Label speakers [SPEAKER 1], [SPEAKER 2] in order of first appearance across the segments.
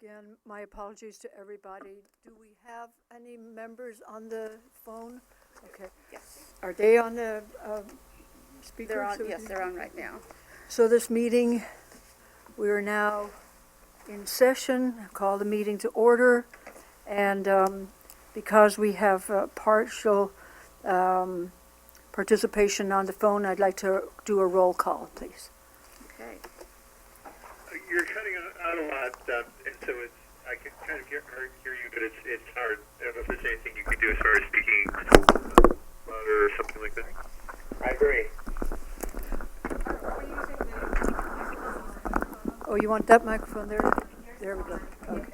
[SPEAKER 1] Again, my apologies to everybody. Do we have any members on the phone? Okay.
[SPEAKER 2] Yes,
[SPEAKER 1] Are they on the speaker?
[SPEAKER 2] they're on, yes, they're on right now.
[SPEAKER 1] So this meeting, we are now in session. Call the meeting to order. And because we have partial participation on the phone, I'd like to do a roll call, please.
[SPEAKER 2] Okay.
[SPEAKER 3] You're cutting out a lot, and so I can kind of hear you, but it's hard. I don't know if there's anything you can do as far as speaking louder or something like that. I agree.
[SPEAKER 1] Oh, you want that microphone there? There we go. Okay.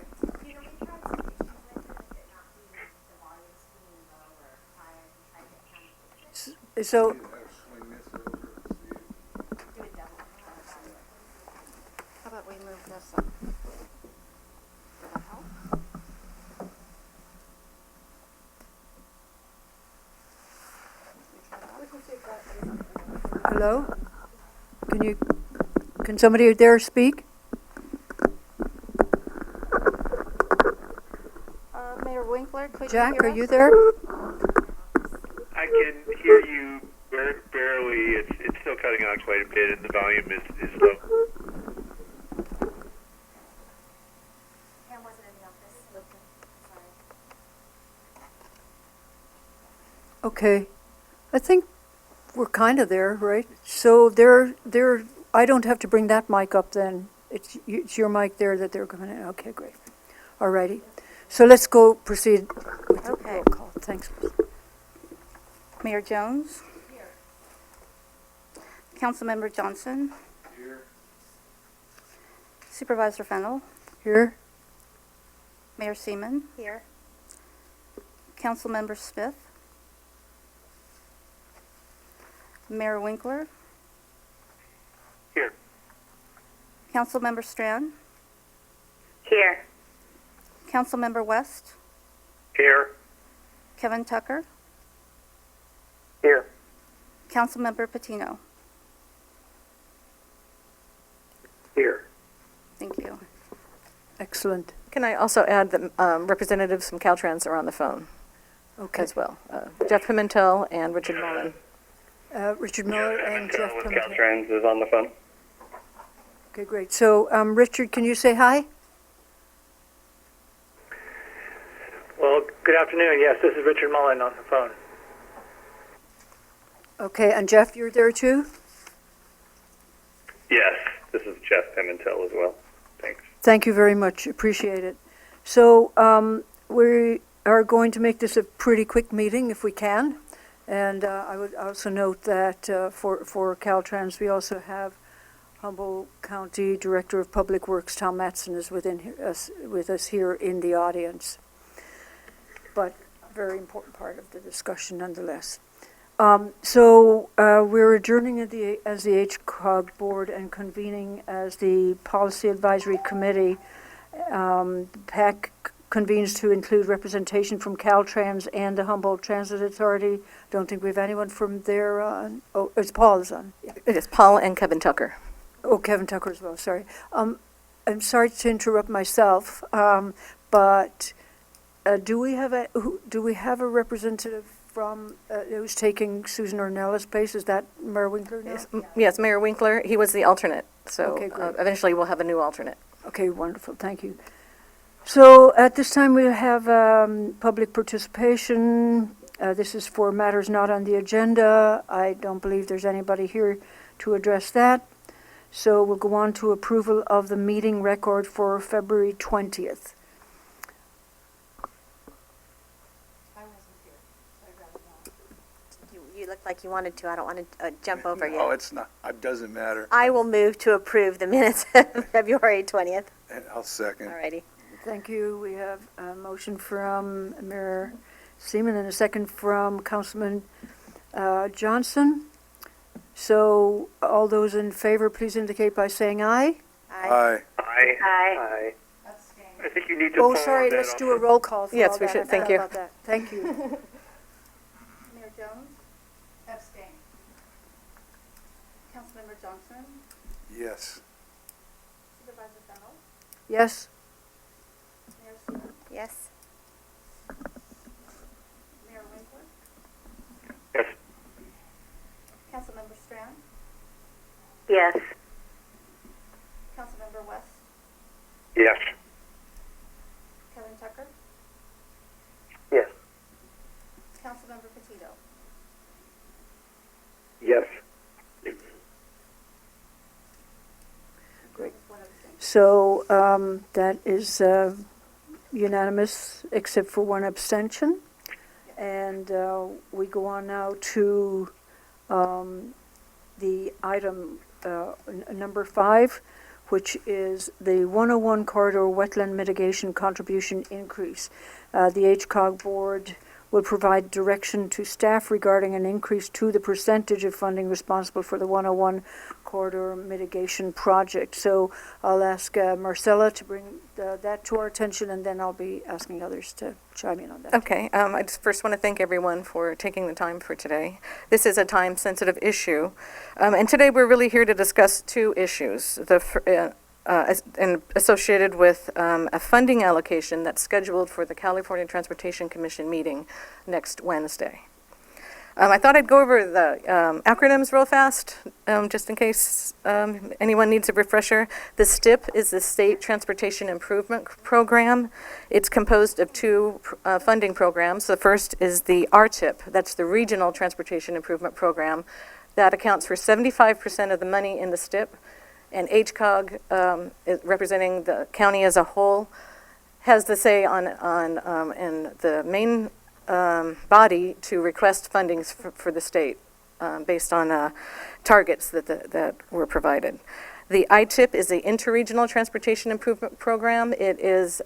[SPEAKER 1] So,
[SPEAKER 2] How about we move this up? Will that help?
[SPEAKER 1] hello? Can somebody there speak?
[SPEAKER 2] Mayor Winkler, could
[SPEAKER 1] Jack,
[SPEAKER 2] you hear
[SPEAKER 1] are
[SPEAKER 2] us?
[SPEAKER 1] you there?
[SPEAKER 3] I can hear you barely. It's still cutting out quite a bit, and the volume is low.
[SPEAKER 4] Pam wasn't in the office. Sorry.
[SPEAKER 1] Okay. I think we're kind of there, right? So they're, I don't have to bring that mic up then. It's your mic there that they're going to, okay, great. All righty. So let's proceed with the
[SPEAKER 2] Okay.
[SPEAKER 1] roll call. Thanks.
[SPEAKER 2] Mayor Jones?
[SPEAKER 4] Here.
[SPEAKER 2] Councilmember Johnson? Here. Supervisor Fennell?
[SPEAKER 1] Here?
[SPEAKER 2] Mayor Seaman?
[SPEAKER 4] Here.
[SPEAKER 2] Councilmember Smith? Mayor Winkler?
[SPEAKER 3] Here.
[SPEAKER 2] Councilmember Strand?
[SPEAKER 4] Here.
[SPEAKER 2] Councilmember West?
[SPEAKER 3] Here.
[SPEAKER 2] Kevin Tucker?
[SPEAKER 3] Here.
[SPEAKER 2] Councilmember Patino?
[SPEAKER 3] Here.
[SPEAKER 2] Thank you.
[SPEAKER 1] Excellent.
[SPEAKER 5] Can I also add that representatives from Caltrans are on the phone
[SPEAKER 1] Okay.
[SPEAKER 5] as well? Jeff Pimentel and Richard Mullen.
[SPEAKER 1] Richard Miller and Jeff Pimentel.
[SPEAKER 3] Caltrans is on the phone.
[SPEAKER 1] Okay, great. So, Richard, can you say hi?
[SPEAKER 6] Well, good afternoon. Yes, this is Richard Mullen on the phone.
[SPEAKER 1] Okay, and Jeff, you're there too?
[SPEAKER 3] Yes, this is Jeff Pimentel as well. Thanks.
[SPEAKER 1] Thank you very much. Appreciate it. So we are going to make this a pretty quick meeting if we can. And I would also note that for Caltrans, we also have Humboldt County Director of Public Works, Tom Matson, is with us here in the audience. But a very important part of the discussion nonetheless. So we're adjourning as the HCOG board and convening as the Policy Advisory Committee. PAC convenes to include representation from Caltrans and the Humboldt Transit Authority. Don't think we have anyone from there on. Oh, it's Paul's on. Yeah.
[SPEAKER 5] It is Paul and Kevin Tucker.
[SPEAKER 1] Oh, Kevin Tucker as well, sorry. I'm sorry to interrupt myself, but do we have a representative from who's taking Susan Ornella's place? Is that Mayor Winkler now?
[SPEAKER 5] Yes, Mayor Winkler. He was the alternate, so
[SPEAKER 1] Okay, great.
[SPEAKER 5] eventually we'll have a new alternate.
[SPEAKER 1] Okay, wonderful, thank you. So at this time we have public participation. This is for matters not on the agenda. I don't believe there's anybody here to address that. So we'll go on to approval of the meeting record for February 20th.
[SPEAKER 4] You looked like you wanted to. I don't want to jump over you.
[SPEAKER 7] No, it's not. It doesn't matter.
[SPEAKER 4] I will move to approve the minutes of February 20th.
[SPEAKER 7] And I'll second.
[SPEAKER 4] Alrighty.
[SPEAKER 1] Thank you. We have a motion from Mayor Seaman and a second from Councilman Johnson. So all those in favor, please indicate by saying aye.
[SPEAKER 7] Aye.
[SPEAKER 3] Aye.
[SPEAKER 4] Aye.
[SPEAKER 3] I think you need to.
[SPEAKER 1] Oh,
[SPEAKER 3] pull
[SPEAKER 1] sorry,
[SPEAKER 3] that
[SPEAKER 1] let's
[SPEAKER 3] off.
[SPEAKER 1] do a roll call for
[SPEAKER 5] Yes,
[SPEAKER 1] all
[SPEAKER 5] we
[SPEAKER 1] that.
[SPEAKER 5] should.
[SPEAKER 1] I
[SPEAKER 5] Thank
[SPEAKER 1] forgot
[SPEAKER 5] you.
[SPEAKER 1] about that. Thank you.
[SPEAKER 2] Mayor Jones? Abstain. Councilmember Johnson?
[SPEAKER 7] Yes.
[SPEAKER 2] Supervisor Fennell?
[SPEAKER 1] Yes?
[SPEAKER 2] Yes.
[SPEAKER 4] Mayor Winkler,
[SPEAKER 3] Yes.
[SPEAKER 4] Councilmember Strand,
[SPEAKER 6] Yes.
[SPEAKER 4] Councilmember West,
[SPEAKER 3] Yes.
[SPEAKER 4] Kevin Tucker,
[SPEAKER 6] Yes.
[SPEAKER 4] Councilmember Petito.
[SPEAKER 3] Yes.
[SPEAKER 1] Great.
[SPEAKER 4] One abstention.
[SPEAKER 1] So that is unanimous except for one abstention. And we go on now to the item number 5, which is the 101 Corridor Wetland Mitigation Contribution Increase. The HCOG Board will provide direction to staff regarding an increase to the percentage of funding responsible for the 101 Corridor Mitigation Project. So I'll ask Marcella to bring that to our attention, and then I'll be asking others to chime in on that.
[SPEAKER 5] Okay, I just first want to thank everyone for taking the time for today. This is a time-sensitive issue, and today we're really here to discuss 2 issues. And associated with a funding allocation that's scheduled for the California Transportation Commission meeting next Wednesday. I thought I'd go over the acronyms real fast, just in case anyone needs a refresher. The STIP is the State Transportation Improvement Program. It's composed of 2 funding programs. The first is the RTIP, that's the Regional Transportation Improvement Program. That accounts for 75% of the money in the STIP. And HCOG, representing the county as a whole, has the say on and the main body to request fundings for the state based on targets that were provided. The ITIP is the Interregional Transportation Improvement Program. It is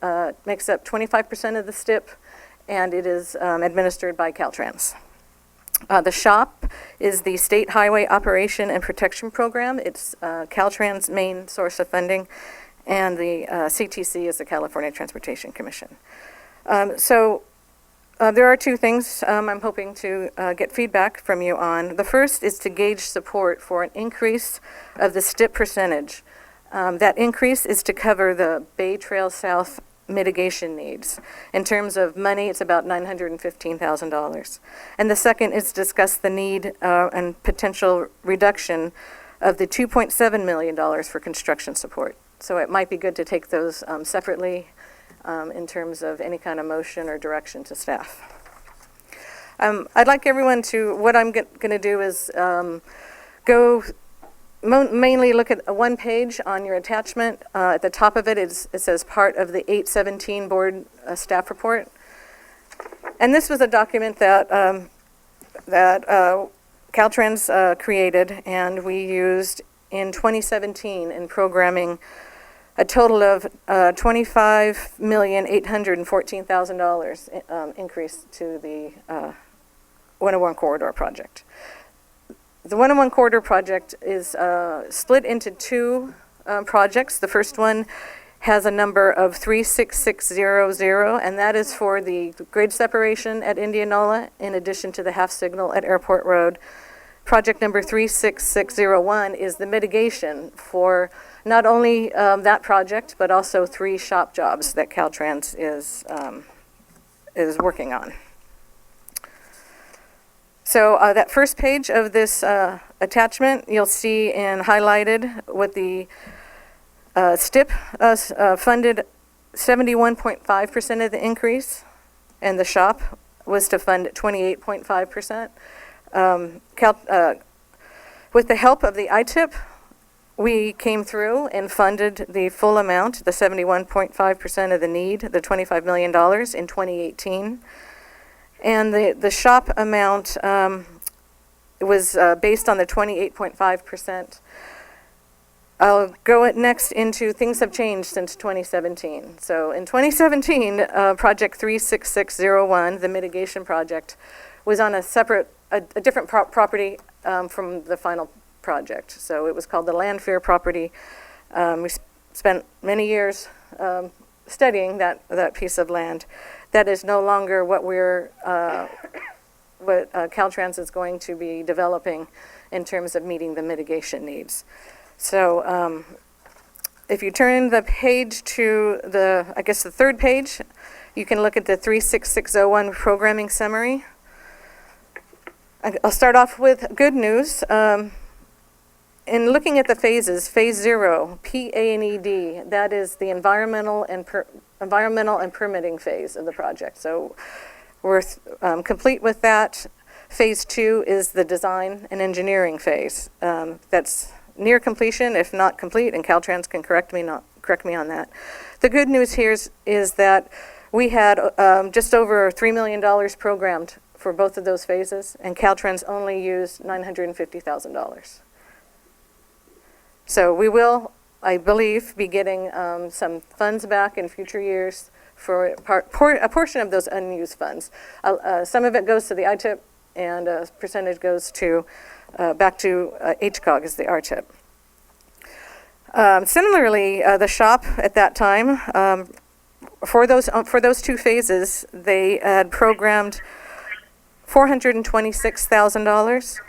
[SPEAKER 5] makes up 25% of the STIP, and it is administered by Caltrans. The SHOP is the State Highway Operation and Protection Program. It's Caltrans' main source of funding, and the CTC is the California Transportation Commission. There are 2 things I'm hoping to get feedback from you on. The first is to gauge support for an increase of the STIP percentage. That increase is to cover the Bay Trail South mitigation needs. In terms of money, it's about $915,000. And the second is to discuss the need and potential reduction of the $2.7 million for construction support. So it might be good to take those separately in terms of any kind of motion or direction to staff. I'd like everyone to, what I'm going to do is go mainly look at one page on your attachment. At the top of it, it says part of the 817 board staff report. And this was a document that Caltrans created, and we used in 2017 in programming a total of $25,814,000 increase to the 101 Corridor project. The 101 Corridor project is split into 2 projects. The first one has a number of 36600, and that is for the grade separation at Indianola, in addition to the half signal at Airport Road. Project number 36601 is the mitigation for not only that project, but also 3 shop jobs that Caltrans is working on. So that first page of this attachment, you'll see in highlighted what the STIP funded 71.5% of the increase, and the shop was to fund 28.5%. With the help of the ITIP, we came through and funded the full amount, the 71.5% of the need, the $25 million in 2018. And the shop amount was based on the 28.5%. I'll go next into things have changed since 2017. So in 2017, Project 36601, the mitigation project, was on a different property from the final project. So it was called the Landfair property. We spent many years studying that piece of land. That is no longer what Caltrans is going to be developing in terms of meeting the mitigation needs. So if you turn the page to the third page, You can look at the 36601 programming summary. I'll start off with good news. In looking at the phases, phase 0, PA&ED, that is the environmental and permitting phase of the project. So we're complete with that. Phase 2 is the design and engineering phase. That's near completion, if not complete, and Caltrans can correct me on that. The good news here is that we had just over $3 million programmed for both of those phases, and Caltrans only used $950,000. So we will, I believe, be getting some funds back in future years for a portion of those unused funds. Some of it goes to the ITIP, and a percentage goes to back to HCOG as the RTIP. Similarly, the shop at that time, for those two phases, they had programmed $426,000.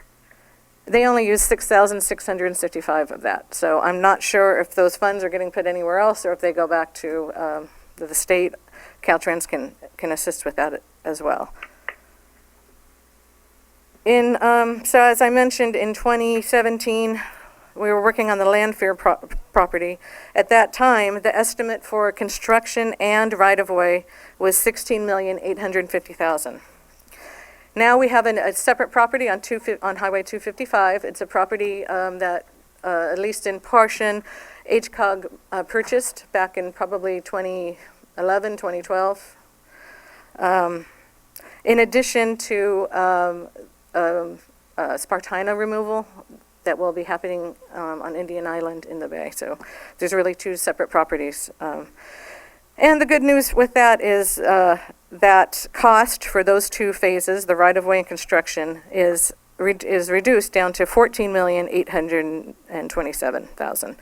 [SPEAKER 5] They only used $6,655 of that. So I'm not sure if those funds are getting put anywhere else or if they go back to the state. Caltrans can assist with that as well. So as I mentioned, in 2017, we were working on the landfill property. At that time, the estimate for construction and right-of-way was $16,850,000. Now we have a separate property on Highway 255. It's a property that, at least in portion, HCOG purchased back in probably 2011, 2012. In addition to Spartina removal that will be happening on Indian Island in the bay. So there's really two separate properties. And the good news with that is that cost for those two phases, the right-of-way and construction, is reduced down to $14,827,000,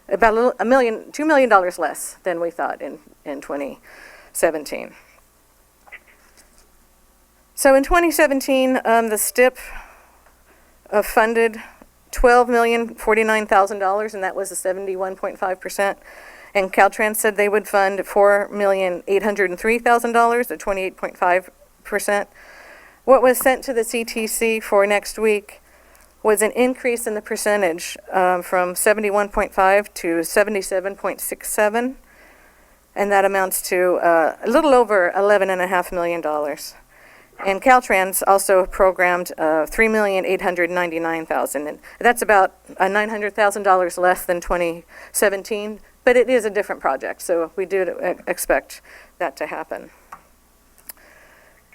[SPEAKER 5] about $2 million less than we thought in 2017. So in 2017, the STIP funded $12,049,000, and that was a 71.5%. And Caltrans said they would fund $4,803,000 at 28.5%. What was sent to the CTC for next week was an increase in the percentage from 71.5 to 77.67, and that amounts to a little over $11.5 million. And Caltrans also programmed $3,899,000, and that's about $900,000 less than 2017. But it is a different project, so we do expect that to happen.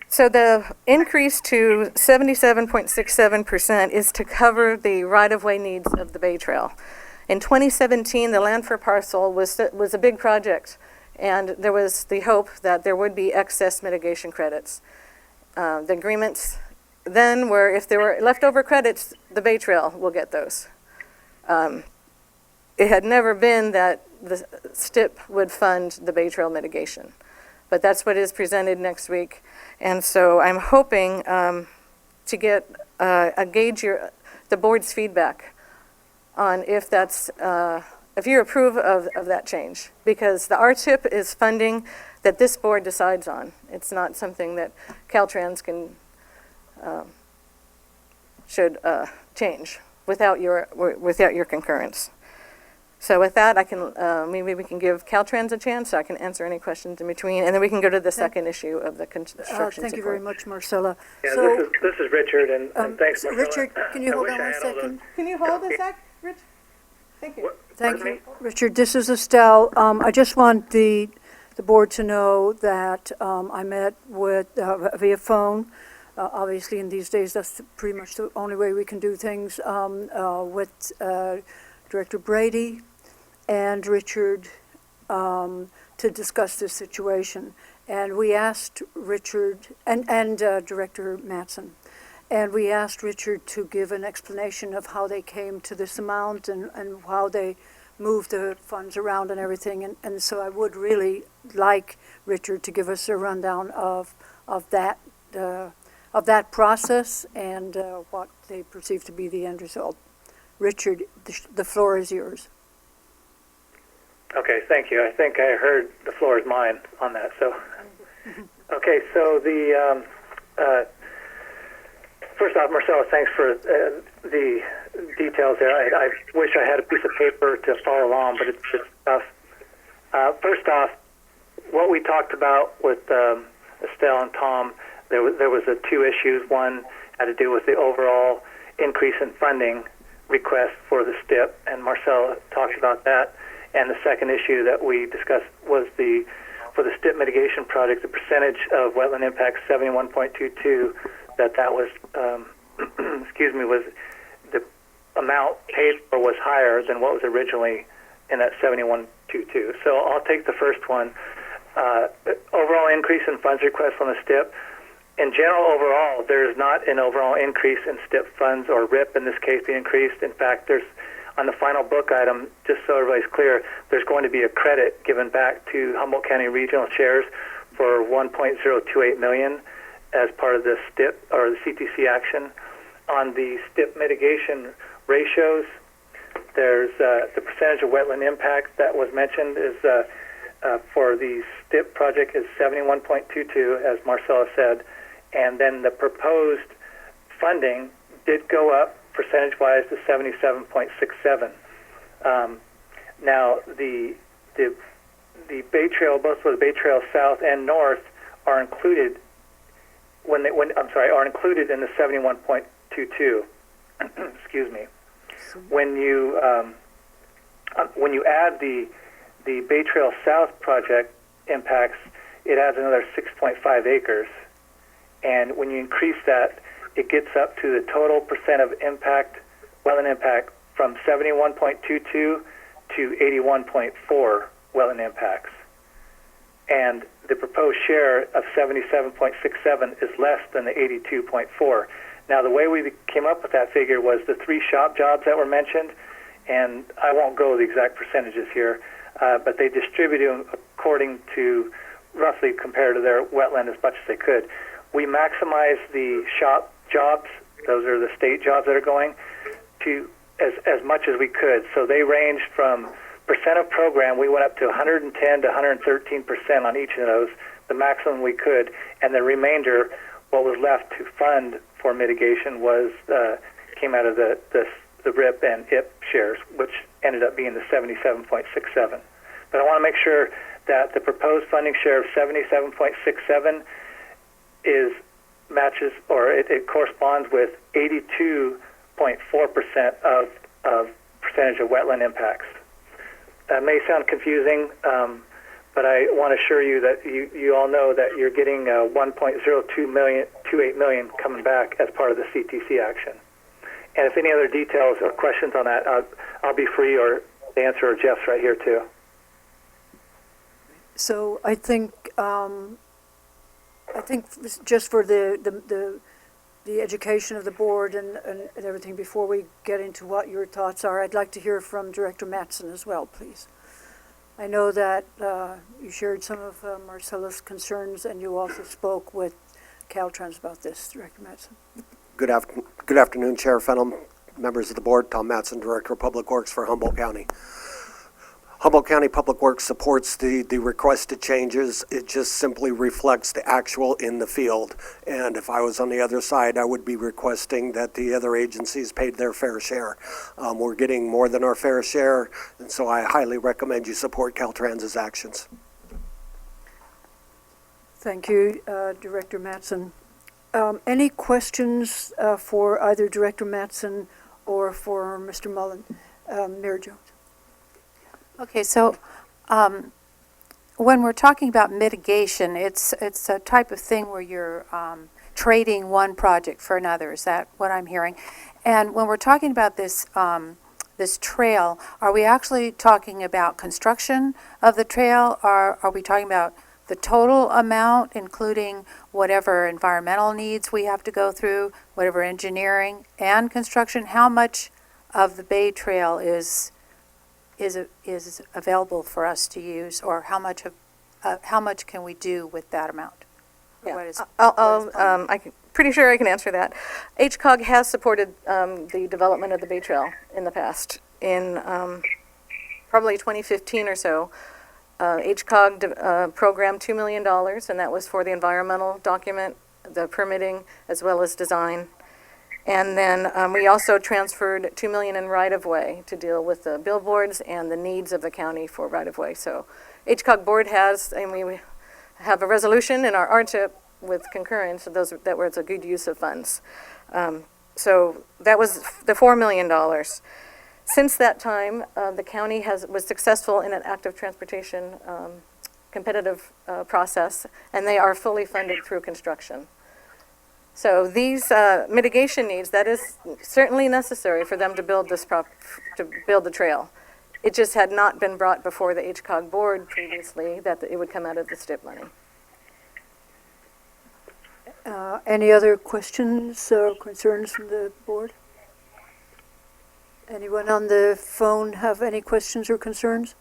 [SPEAKER 5] So the increase to 77.67% is to cover the right-of-way needs of the Bay Trail. In 2017, the land for parcel was a big project, and there was the hope that there would be excess mitigation credits. The agreements then were, if there were leftover credits, the Bay Trail will get those. It had never been that the STIP would fund the Bay Trail mitigation, but that's what is presented next week. And so I'm hoping to get gauge the board's feedback on if that's if you approve of that change, because the RTIP is funding that this board decides on. It's not something that Caltrans can should change without your concurrence. So with that, I can maybe we can give Caltrans a chance, so I can answer any questions in between, and then we can go to the second issue of the construction
[SPEAKER 1] Thank you very much, Marcella.
[SPEAKER 6] Yeah,
[SPEAKER 1] So,
[SPEAKER 6] this is Richard, and thanks, Marcella.
[SPEAKER 1] Richard, can you
[SPEAKER 6] I
[SPEAKER 1] hold
[SPEAKER 6] wish
[SPEAKER 1] on
[SPEAKER 6] I
[SPEAKER 1] one
[SPEAKER 6] had all
[SPEAKER 1] second?
[SPEAKER 5] Can you hold a sec, Rich? Thank you.
[SPEAKER 1] Thank
[SPEAKER 6] Pardon
[SPEAKER 1] you, Richard. This is Estelle. I just want the board to know that I met with via phone. Obviously, in these days, that's pretty much the only way we can do things, with Director Brady and Richard to discuss this situation. And we asked Richard and Director Mattson, and we asked Richard to give an explanation of how they came to this amount and how they moved the funds around and everything. And so I would really like Richard to give us a rundown of that process and what they perceive to be the end result. Richard, the floor is yours.
[SPEAKER 6] Okay, thank you. I think I heard the floor is mine on that. So, Okay, so first off, Marcella, thanks for the details there. I wish I had a piece of paper to follow along, but it's tough. First off, what we talked about with Estelle and Tom, there was two issues. One had to do with the overall increase in funding request for the STIP, and Marcella talked about that. And the second issue that we discussed was for the STIP mitigation project, the percentage of wetland impact 71.22, that was, excuse me, was the amount paid for was higher than what was originally in that 71.22. So I'll take the first one. Overall increase in funds request on the STIP. In general, overall, there is not an overall increase in STIP funds or RIP in this case being increased. In fact, there's on the final book item, just so everybody's clear, there's going to be a credit given back to Humboldt County Regional Chairs for $1.028 million as part of the STIP or the CTC action. On the STIP mitigation ratios, there's the percentage of wetland impact that was mentioned is for the STIP project is 71.22, as Marcella said, and then the proposed funding did go up percentage-wise to 77.67. Now, the Bay Trail, both for the Bay Trail South and North, are included are included in the 71.22. Excuse me. When you add the Bay Trail South project impacts, it adds another 6.5 acres, and when you increase that, it gets up to the total percent of impact, wetland impact, from 71.22 to 81.4 wetland impacts. And the proposed share of 77.67 is less than the 82.4. Now, the way we came up with that figure was the 3 shop jobs that were mentioned, and I won't go the exact percentages here, but they distributed them according to roughly compared to their wetland as much as they could. We maximized the shop jobs, those are the state jobs that are going, to as much as we could. So they ranged from percent of program, we went up to 110 to 113% on each of those, the maximum we could, and the remainder, what was left to fund for mitigation, was came out of the RIP and IP shares, which ended up being the 77.67. But I want to make sure that the proposed funding share of 77.67 matches, or it corresponds with 82.4% of percentage of wetland impacts. That may sound confusing, but I want to assure you that you all know that you're getting 1.028 million coming back as part of the CTC action. And if any other details or questions on that, I'll be free or to answer, or Jeff's right here too.
[SPEAKER 1] So I think just for the education of the board and everything, before we get into what your thoughts are, I'd like to hear from Director Mattson as well, please. I know that you shared some of Marcella's concerns, and you also spoke with Caltrans about this, Director Mattson.
[SPEAKER 8] Good afternoon, Chair Fennell, members of the board. Tom Mattson, Director of Public Works for Humboldt County. Humboldt County Public Works supports the requested changes. It just simply reflects the actual in the field. And if I was on the other side, I would be requesting that the other agencies paid their fair share. We're getting more than our fair share, and so I highly recommend you support Caltrans's actions.
[SPEAKER 1] Thank you, Director Mattson. Any questions for either Director Mattson or for Mr. Mullen? Mayor Jones.
[SPEAKER 2] Okay, so when we're talking about mitigation, it's a type of thing where you're trading one project for another. Is that what I'm hearing? And when we're talking about this this trail, are we actually talking about construction of the trail, or are we talking about the total amount, including whatever environmental needs we have to go through, whatever engineering and construction? How much of the Bay Trail is available for us to use, or how much can we do with that amount?
[SPEAKER 5] Yeah, pretty sure I can answer that. HCOG has supported the development of the Bay Trail in the past. In probably 2015 or so, HCOG program $2 million, and that was for the environmental document, the permitting, as well as design. And then we also transferred $2 million in right-of-way to deal with the billboards and the needs of the county for right-of-way. So HCOG board has, and we have a resolution in our RTIP with concurrence of those, that where it's a good use of funds. So that was the $4 million. Since that time, the county was successful in an active transportation competitive process, and they are fully funded through construction. So these mitigation needs, that is certainly necessary for them to build to build the trail. It just had not been brought before the HCOG board previously that it would come out of the STIP money.
[SPEAKER 1] Any other questions or concerns from the board? Anyone on the phone have any questions or concerns?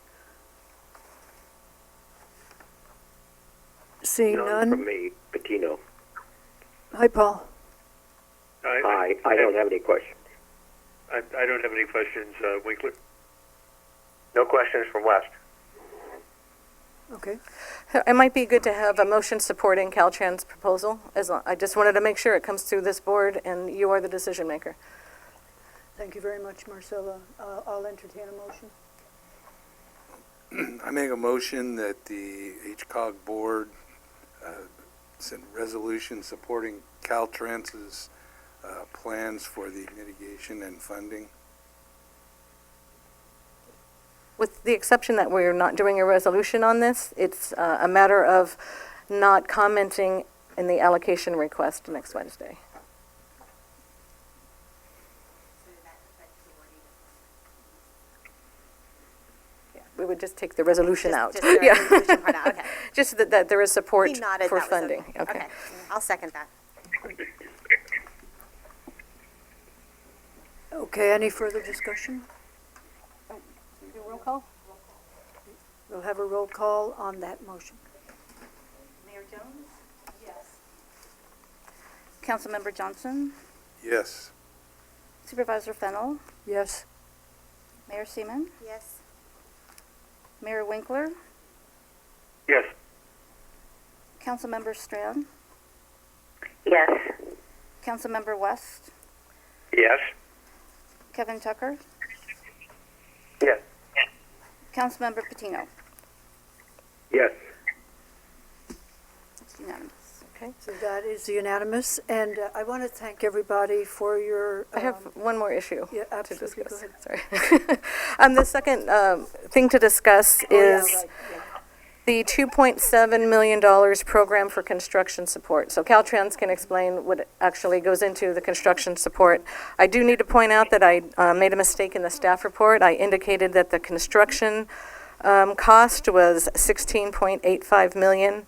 [SPEAKER 1] Seeing
[SPEAKER 9] None from
[SPEAKER 1] none?
[SPEAKER 9] me, Patino.
[SPEAKER 1] Hi, Paul.
[SPEAKER 9] I don't have any questions.
[SPEAKER 3] I don't have any questions. Winkler?
[SPEAKER 6] No questions from West.
[SPEAKER 1] Okay.
[SPEAKER 5] It might be good to have a motion supporting Caltrans' proposal. I just wanted to make sure it comes through this board and you are the decision maker.
[SPEAKER 1] Thank you very much, Marcella. I'll entertain a motion.
[SPEAKER 7] I make a motion that the HCOG board send resolution supporting Caltrans's plans for the mitigation and funding.
[SPEAKER 5] With the exception that we're not doing a resolution on this, it's a matter of not commenting in the allocation request next Wednesday. Yeah, we would just take the resolution out.
[SPEAKER 4] Just the
[SPEAKER 5] Yeah.
[SPEAKER 4] resolution part out, okay.
[SPEAKER 5] Just that there is support
[SPEAKER 4] He nodded,
[SPEAKER 5] for
[SPEAKER 4] that was
[SPEAKER 5] funding.
[SPEAKER 4] okay. I'll second that.
[SPEAKER 1] Okay, any further discussion?
[SPEAKER 5] Do roll call?
[SPEAKER 1] We'll have a roll call on that motion.
[SPEAKER 2] Mayor Jones? Yes.
[SPEAKER 4] Councilmember Johnson,
[SPEAKER 7] Yes.
[SPEAKER 4] Supervisor Fennell,
[SPEAKER 1] Yes?
[SPEAKER 4] Mayor Seaman? Yes. Mayor Winkler,
[SPEAKER 3] Yes.
[SPEAKER 4] Councilmember Strand,
[SPEAKER 6] Yes.
[SPEAKER 4] Councilmember West,
[SPEAKER 3] Yes.
[SPEAKER 4] Kevin Tucker,
[SPEAKER 6] Yes.
[SPEAKER 4] Councilmember Patino.
[SPEAKER 9] Yes.
[SPEAKER 4] It's unanimous.
[SPEAKER 1] Okay, so that is unanimous, and I want to thank everybody for your...
[SPEAKER 5] I have one more issue
[SPEAKER 1] Yeah,
[SPEAKER 5] to
[SPEAKER 1] absolutely, go
[SPEAKER 5] discuss.
[SPEAKER 1] ahead.
[SPEAKER 5] Sorry. The second thing to discuss
[SPEAKER 1] Oh, yeah,
[SPEAKER 5] is
[SPEAKER 1] right, yeah.
[SPEAKER 5] the $2.7 million program for construction support. So Caltrans can explain what actually goes into the construction support. I do need to point out that I made a mistake in the staff report. I indicated that the construction cost was $16.85 million.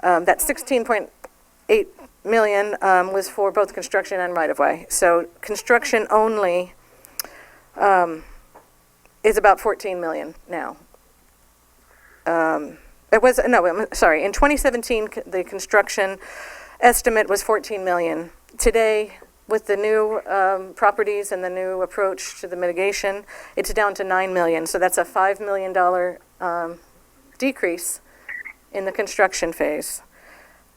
[SPEAKER 5] That $16.8 million was for both construction and right-of-way. So construction only is about $14 million now. It was, no, I'm sorry, in 2017, the construction estimate was $14 million. Today, with the new properties and the new approach to the mitigation, it's down to $9 million. So that's a $5 million decrease in the construction phase.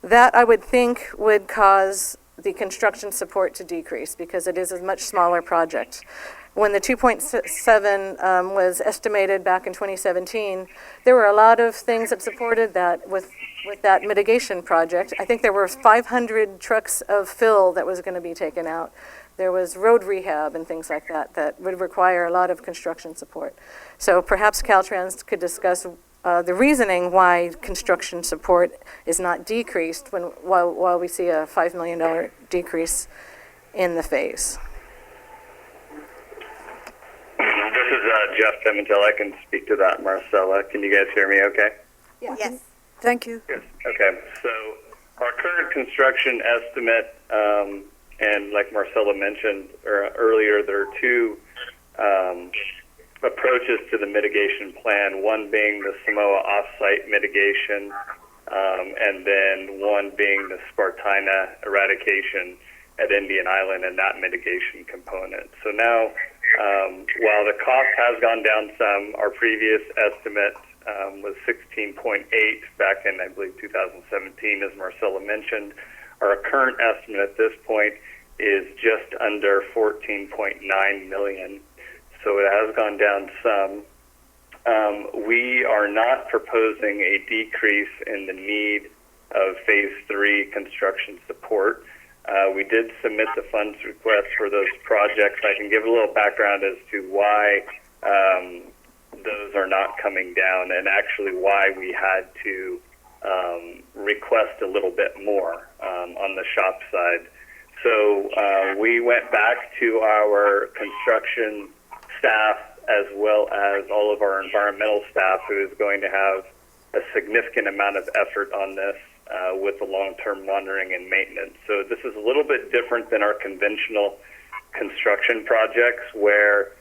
[SPEAKER 5] That, I would think, would cause the construction support to decrease because it is a much smaller project. When the 2.7 was estimated back in 2017, there were a lot of things that supported that with that mitigation project. I think there were 500 trucks of fill that was going to be taken out. There was road rehab and things like that that would require a lot of construction support. So perhaps Caltrans could discuss the reasoning why construction support is not decreased while we see a $5 million decrease in the phase.
[SPEAKER 3] This is Jeff Pimentel. I can speak to that, Marcella. Can you guys hear me okay?
[SPEAKER 4] Yes.
[SPEAKER 1] Thank you.
[SPEAKER 3] Yes. Okay. So our current construction estimate, and like Marcella mentioned earlier, there are two approaches to the mitigation plan, one being the Samoa off-site mitigation, and then one being the Spartina eradication at Indian Island and that mitigation component. So now While the cost has gone down some, our previous estimate was 16.8 back in, I believe, 2017, as Marcella mentioned. Our current estimate at this point is just under 14.9 million, so it has gone down some. We are not proposing a decrease in the need of Phase 3 construction support. We did submit the funds request for those projects. I can give a little background as to why those are not coming down, and actually why we had to request a little bit more on the shop side. So we went back to our construction staff as well as all of our environmental staff, who is going to have a significant amount of effort on this with the long-term monitoring and maintenance. So this is a little bit different than our conventional construction projects, where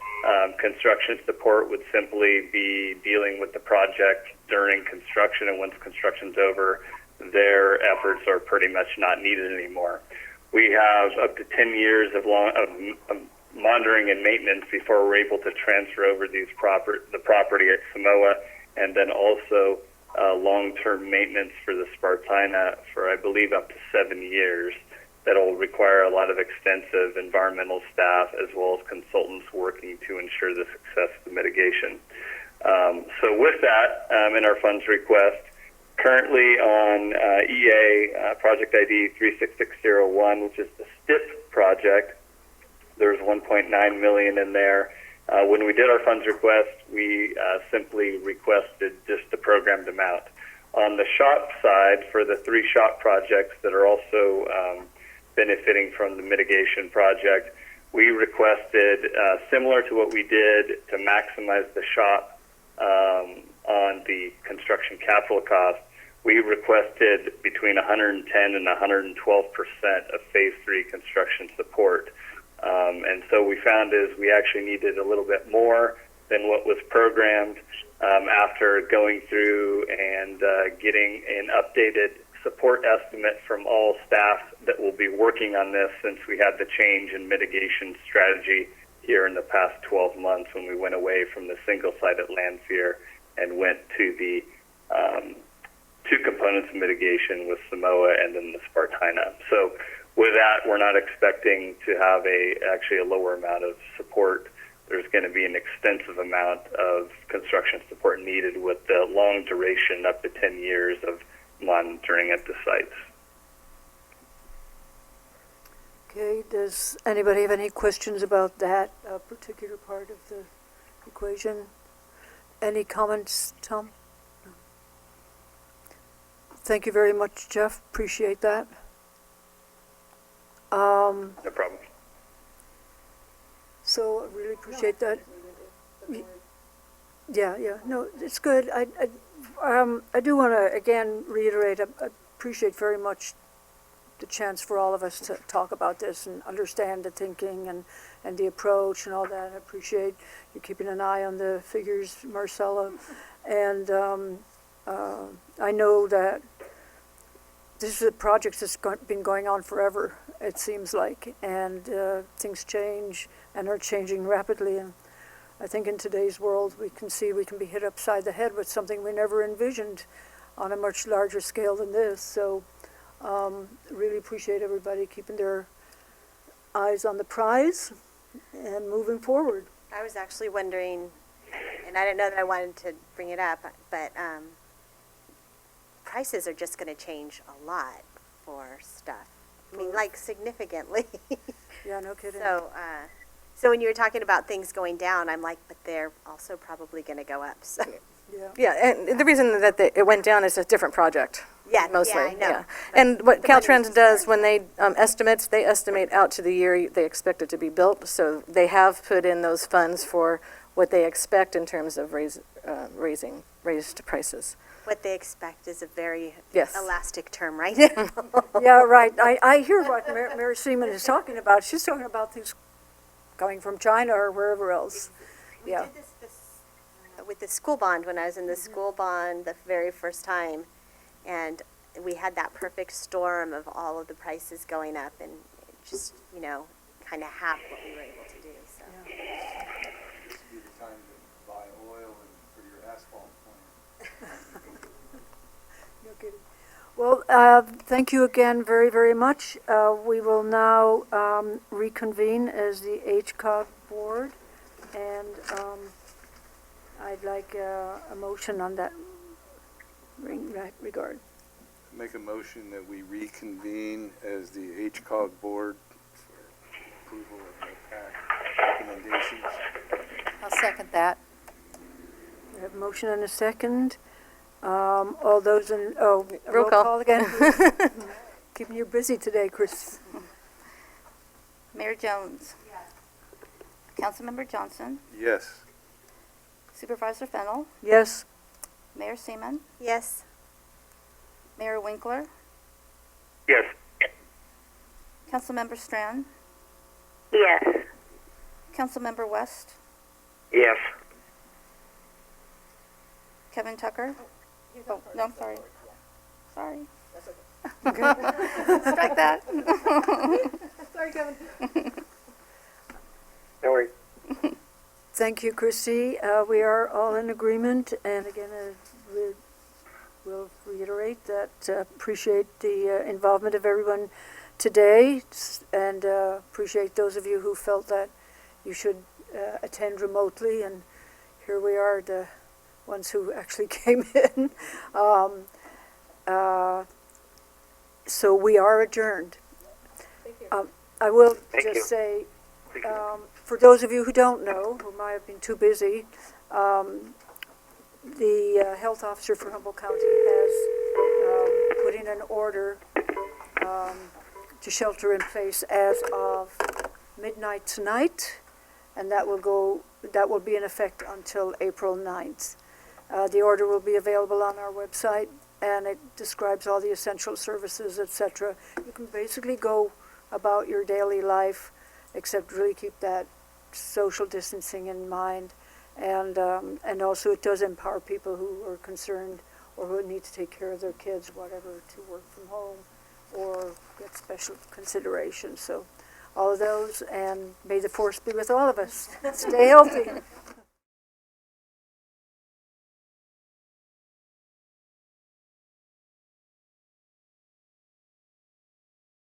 [SPEAKER 3] construction support would simply be dealing with the project during construction, and once construction's over, their efforts are pretty much not needed anymore. We have up to 10 years of monitoring and maintenance before we're able to transfer over the property at Samoa, and then also long-term maintenance for the Spartina for, I believe, up to 7 years. That'll require a lot of extensive environmental staff as well as consultants working to ensure the success of the mitigation. So with that, in our funds request, currently on EA, project ID 36601, which is the STIP project, there's 1.9 million in there. When we did our funds request, we simply requested just the programmed amount. On the shop side, for the 3 shop projects that are also benefiting from the mitigation project, we requested, similar to what we did to maximize the shop on the construction capital cost, we requested between 110 and 112% of Phase 3 construction support. And so we found is we actually needed a little bit more than what was programmed after going through and getting an updated support estimate from all staff that will be working on this, since we had the change in mitigation strategy here in the past 12 months when we went away from the single-sided land fear and went to the 2 components of mitigation with Samoa and then the Spartina. So with that, we're not expecting to have actually a lower amount of support. There's going to be an extensive amount of construction support needed with the long duration, up to 10 years of monitoring at the sites.
[SPEAKER 1] Okay, does anybody have any questions about that particular part of the equation? Any comments, Tom? No. Thank you very much, Jeff. Appreciate that.
[SPEAKER 3] No problem.
[SPEAKER 1] So I really appreciate that. Yeah, no, it's good. I do want to again reiterate, I appreciate very much the chance for all of us to talk about this and understand the thinking and the approach and all that. I appreciate you keeping an eye on the figures, Marcella. And I know that this is a project that's been going on forever, it seems like, and things change and are changing rapidly. And I think in today's world we can see we can be hit upside the head with something we never envisioned on a much larger scale than this. So really appreciate everybody keeping their eyes on the prize and moving forward.
[SPEAKER 4] I was actually wondering, and I didn't know that I wanted to bring it up, but prices are just going to change a lot for stuff. I mean, like significantly.
[SPEAKER 1] Yeah, no kidding.
[SPEAKER 4] So when you were talking about things going down, I'm like, but they're also probably going to go up. So.
[SPEAKER 5] Yeah, and the reason that it went down is a different project.
[SPEAKER 4] Yeah,
[SPEAKER 5] mostly.
[SPEAKER 4] yeah, I know.
[SPEAKER 5] Yeah. And what
[SPEAKER 4] the money
[SPEAKER 5] Caltrans
[SPEAKER 4] was
[SPEAKER 5] does
[SPEAKER 4] there.
[SPEAKER 5] when they estimate out to the year they expect it to be built. So they have put in those funds for what they expect in terms of raised prices.
[SPEAKER 4] What they expect is a very
[SPEAKER 5] Yes.
[SPEAKER 4] elastic term right now.
[SPEAKER 1] Yeah, right. I hear what Mary Seaman is talking about. She's talking about things coming from China or wherever else.
[SPEAKER 4] We
[SPEAKER 1] Yeah.
[SPEAKER 4] did this with the school bond when I was in the school bond the very first time, and we had that perfect storm of all of the prices going up, and it just, kind of half what we were able to do. So.
[SPEAKER 1] Well, thank you again very, very much. We will now reconvene as the HCOG board, and I'd like a motion on that regard.
[SPEAKER 7] Make a motion that we reconvene as the HCOG board for approval of the PAC recommendations.
[SPEAKER 2] I'll second that.
[SPEAKER 1] We have a motion and a second. All those in, a
[SPEAKER 5] Roll call.
[SPEAKER 1] call again, please. Keeping you busy today, Chris.
[SPEAKER 10] Mayor Jones. Councilmember Johnson.
[SPEAKER 7] Yes.
[SPEAKER 10] Supervisor Fennel.
[SPEAKER 1] Yes,
[SPEAKER 10] Mayor Seaman.
[SPEAKER 4] Yes.
[SPEAKER 10] Mayor Winkler.
[SPEAKER 3] Yes.
[SPEAKER 10] Councilmember Strand.
[SPEAKER 4] Yes.
[SPEAKER 10] Councilmember West.
[SPEAKER 9] Yes.
[SPEAKER 10] Kevin Tucker. Oh, no, I'm sorry. Sorry. Strike that.
[SPEAKER 9] No worries.
[SPEAKER 1] thank you, Christy. We are all in agreement, and again, we'll reiterate that appreciate the involvement of everyone today, and appreciate those of you who felt that you should attend remotely, and here we are, the ones who actually came in. So we are adjourned. I will
[SPEAKER 9] Thank
[SPEAKER 1] just
[SPEAKER 9] you.
[SPEAKER 1] say, for those of you who don't know, who might have been too busy, the health officer for Humboldt County has put in an order to shelter in place as of midnight tonight, and that will be in effect until April 9th. The order will be available on our website, and it describes all the essential services, etc. You can basically go about your daily life, except really keep that social distancing in mind. And also it does empower people who are concerned or who need to take care of their kids, whatever, to work from home or get special consideration. So all of those, and may the force be with all of us. Stay healthy.